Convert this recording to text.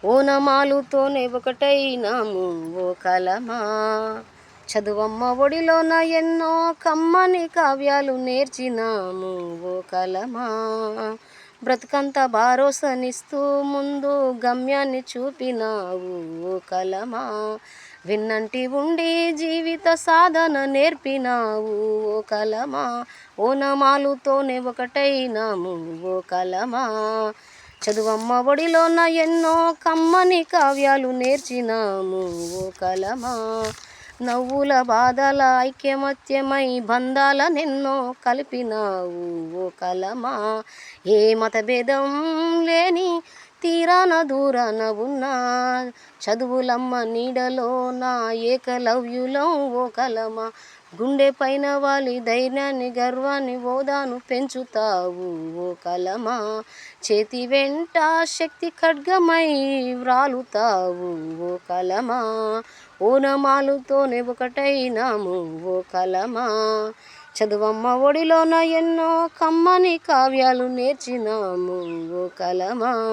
ఓనమాలుతోనే ఒకటైనాము ఓ కలమా. చదువమ్మ ఒడిలోన ఎన్నో కమ్మని కావ్యాలు నేర్చినాము ఓ కలమా. బ్రతుకంత భరోసానిస్తూ ముందు గమ్యాన్ని చూపినావు ఓ కలమా. విన్నంటి ఉండి జీవిత సాధన నేర్పినావు ఓ కలమా. ఓనమాలుతోనే ఒకటైనాము ఓ కలమా. చదువమ్మ ఒడిలోన ఎన్నో కమ్మని కావ్యాలు నేర్చినాము ఓ కలమా. నవ్వుల బాధల ఐక్యమత్యమై బంధాలనెన్నో కలిపినావు ఓ కలమా. ఏ మతభేదం లేని తీరాన దూరాన ఉన్నా చదువులమ్మ నీడలో నా ఏకలవ్యులం ఓ కలమా. గుండె పైన వాలి ధైర్యాన్ని గర్వాన్ని హోదాను పెంచుతావు ఓ కలమా. చేతి వెంట శక్తి ఖడ్గమై వ్రాలుతావు ఓ కలమా. ఓనమాలుతోనే ఒకటైనాము ఓ కలమా. చదువమ్మ ఒడిలోన ఎన్నో కమ్మని కావ్యాలు నేర్చినాము ఓ కలమా.